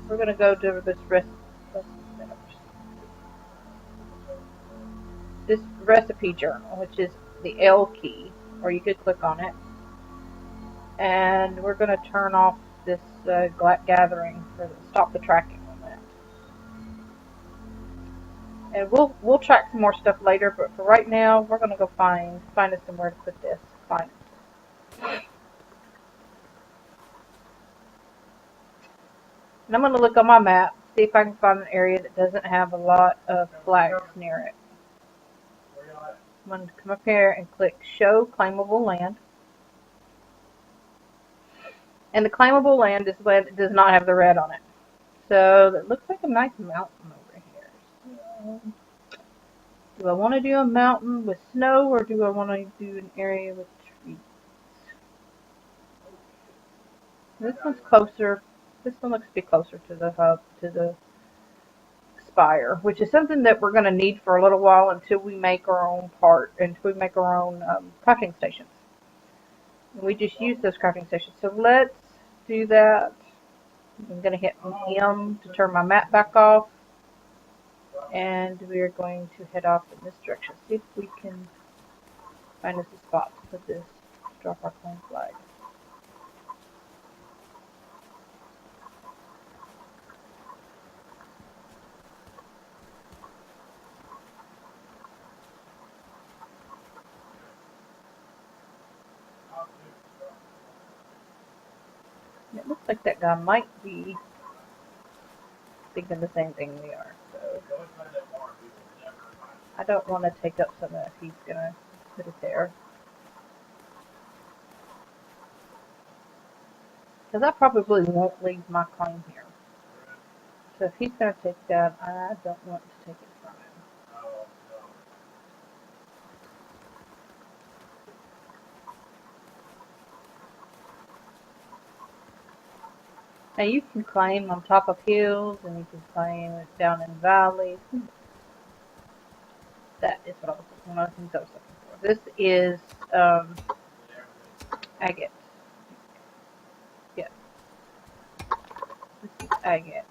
we're going to go to this recipe journal, which is the L key, or you could click on it. And we're going to turn off this gathering, or stop the tracking on that. And we'll track some more stuff later, but for right now, we're going to go find us somewhere to put this. Find it. And I'm going to look on my map, see if I can find an area that doesn't have a lot of flags near it. I'm going to come up here and click Show Claimable Land. And the claimable land is land that does not have the red on it. So that looks like a nice mountain over here. So, do I want to do a mountain with snow, or do I want to do an area with trees? This one's closer. This one looks to be closer to the hub, to the spire, which is something that we're going to need for a little while until we make our own crafting stations. And we just use those crafting stations. So let's do that. I'm going to hit M to turn my map back off. And we are going to head off in this direction. See if we can find us a spot to put this, to drop our claim flag. It looks like that guy might be thinking the same thing we are. So I don't want to take up some of that if he's going to put it there. Because I probably won't leave my claim here. So if he's going to take that, I don't want to take it from him. Now you can claim on top of hills, and you can claim it down in valleys. That is what I was looking, one of the things I was looking for. This is agate. Yes. This is agate.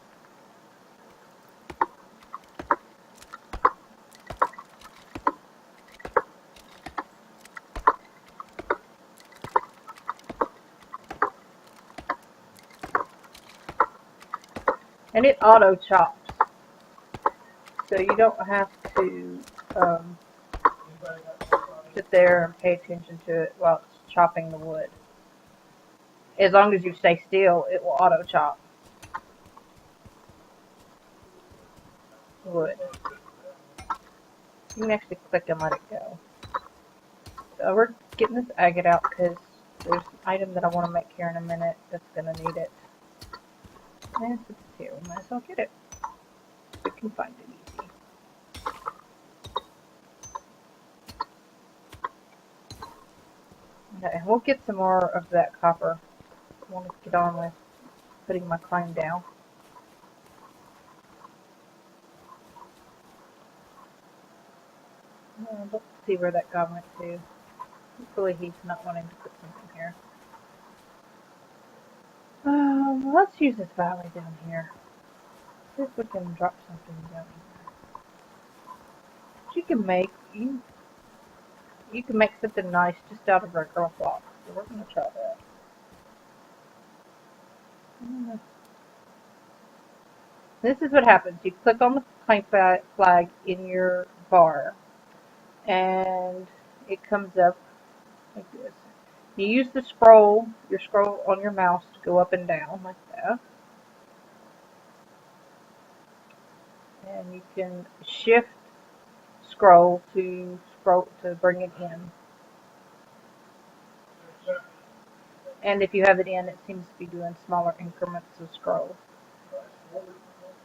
And it auto chops. So you don't have to sit there and pay attention to it while it's chopping the wood. As long as you stay still, it will auto chop wood. You can actually click and let it go. So we're getting this agate out because there's an item that I want to make here in a minute that's going to need it. And since it's here, we might as well get it. We can find it easy. Okay, we'll get some more of that copper. I want to get on with putting my claim down. Let's see where that guy went to. Hopefully he's not wanting to put something here. Let's use this valley down here. See if we can drop something down here. You can make something nice just out of regular blocks. So we're gonna try that. This is what happens. You click on the claim flag in your bar, and it comes up like this. You use the your scroll on your mouse to go up and down like that. And you can shift scroll to bring it in. And if you have it in, it seems to be doing smaller increments of scroll.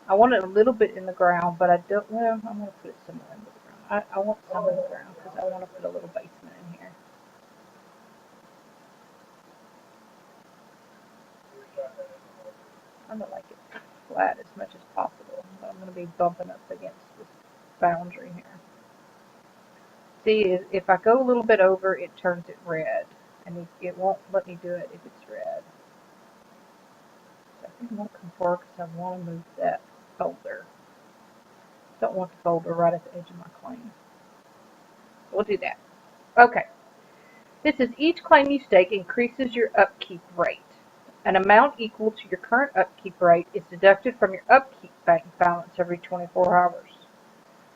I want it a little bit in the ground, but I don't know. I'm going to put it somewhere in the ground. I want some in the ground because I want to put a little basement in here. I don't like it flat as much as possible, but I'm going to be bumping up against this boundary here. See, if I go a little bit over, it turns it red, and it won't let me do it if it's red. I'm going to come forward because I want to move that folder. Don't want the folder right at the edge of my claim. We'll do that. Okay. This is each claim you stake increases your upkeep rate. An amount equal to your current upkeep rate is deducted from your upkeep bank balance every 24 hours.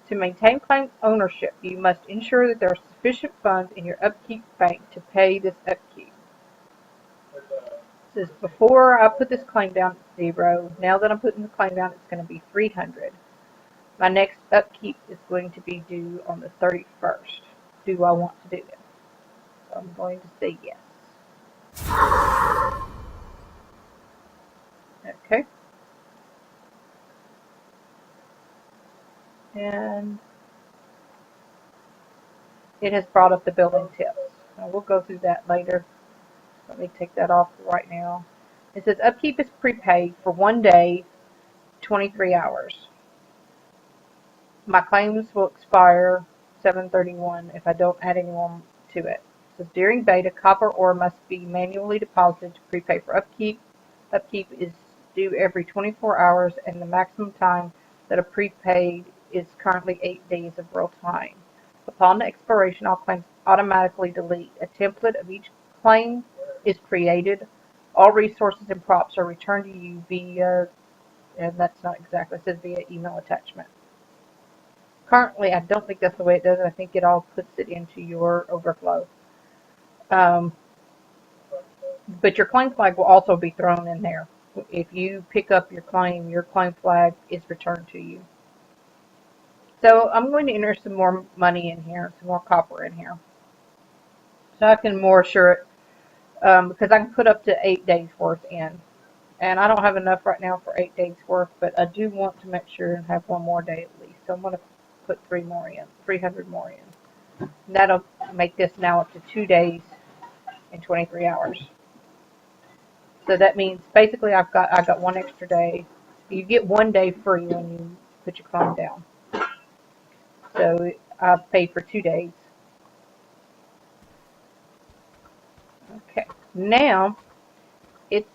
To maintain claim ownership, you must ensure that there are sufficient funds in your upkeep bank to pay this upkeep. This is before I put this claim down at 0. Now that I'm putting the claim down, it's going to be 300. My next upkeep is going to be due on the 31st. Do I want to do this? So I'm going to say yes. Okay. And it has brought up the building tips. Now we'll go through that later. Let me take that off right now. It says upkeep is prepaid for 1 day, 23 hours. My claims will expire 7/31 if I don't add anyone to it. It says during beta, copper ore must be manually deposited to prepay for upkeep. Upkeep is due every 24 hours, and the maximum time that a prepaid is currently 8 days of real time. Upon the expiration, all claims automatically delete. A template of each claim is created. All resources and props are returned to you via, and that's not exactly, it says via email attachment. Currently, I don't think that's the way it does it. I think it all puts it into your overflow. But your claim flag will also be thrown in there. If you pick up your claim flag is returned to you. So I'm going to enter some more money in here, some more copper in here. So I can more assure it, because I can put up to 8 days worth in. And I don't have enough right now for 8 days worth, but I do want to make sure and have 1 more day at least. So I'm going to put 300 more in. And that'll make this now up to 2 days and 23 hours. So that means basically I got 1 extra day. You get 1 day free when you put your claim down. So I paid for 2 days. Okay. Now it's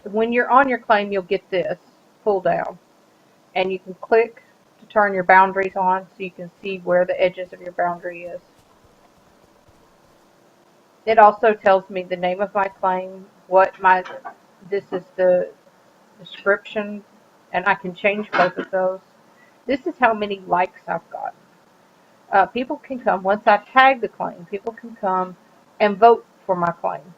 when you're on your claim, you'll get this pull down, and you can click to turn your boundaries on, so you can see where the edges of your boundary is. It also tells me the name of my claim, this is the description, and I can change both of those. This is how many likes I've got. People can come, once I tag the claim, people can come and vote for my claim.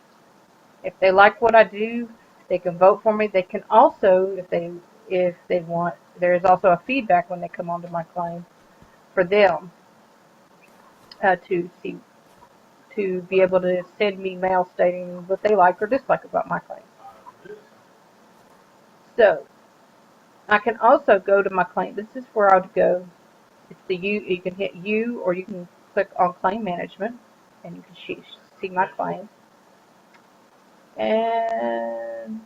If they like what I do, they can vote for me. They can also, if they want, there is also a feedback when they come onto my claim for them to see, to be able to send me mail stating what they like or dislike about my claim. So I can also go to my claim. This is where I would go. It's the you can hit you, or you can click on claim management, and you can see my claim. And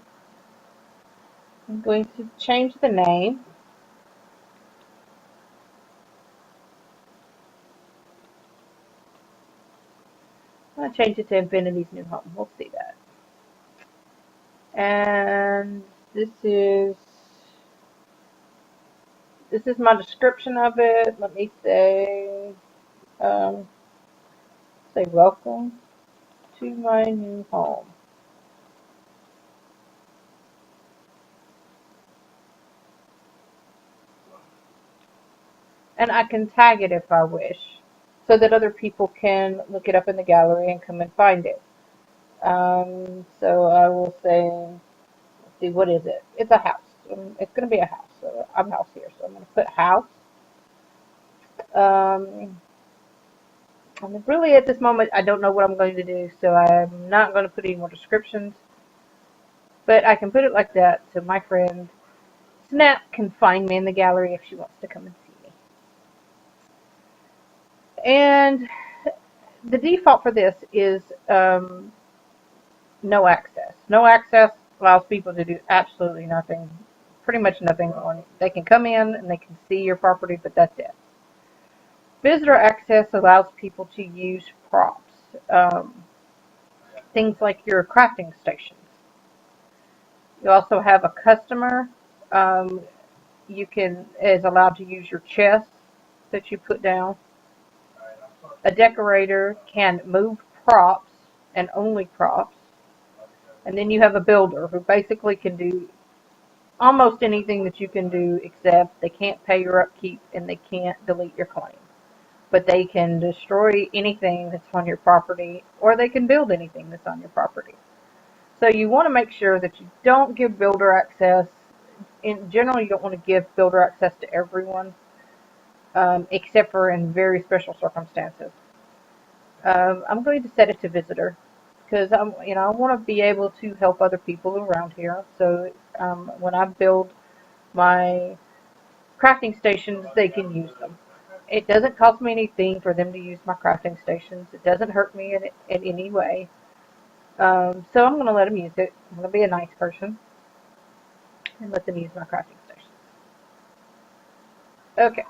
I'm going to change the name. I'm going to change it to Infinity's New Home. We'll see that. And this is my description of it. Let me say welcome to my new home. And I can tag it if I wish, so that other people can look it up in the gallery and come and find it. So I will say, let's see, what is it? It's a house. It's going to be a house. So I'm house here, so I'm going to put house. And really at this moment, I don't know what I'm going to do, so I'm not going to put any more descriptions. But I can put it like that, so my friend Snap can find me in the gallery if she wants to come and see me. And the default for this is no access. No access allows people to do absolutely nothing, pretty much nothing on it. They can come in and they can see your property, but that's it. Visitor access allows people to use props, things like your crafting stations. You also have a customer. You is allowed to use your chest that you put down. A decorator can move props and only props. And then you have a builder who basically can do almost anything that you can do, except they can't pay your upkeep and they can't delete your claim. But they can destroy anything that's on your property, or they can build anything that's on your property. So you want to make sure that you don't give builder access. In general, you don't want to give builder access to everyone, except for in very special circumstances. I'm going to set it to visitor because I want to be able to help other people around here. So when I build my crafting stations, they can use them. It doesn't cost me anything for them to use my crafting stations. It doesn't hurt me in any way. So I'm going to let them use it. I'm going to be a nice person and let them use my crafting stations. Okay.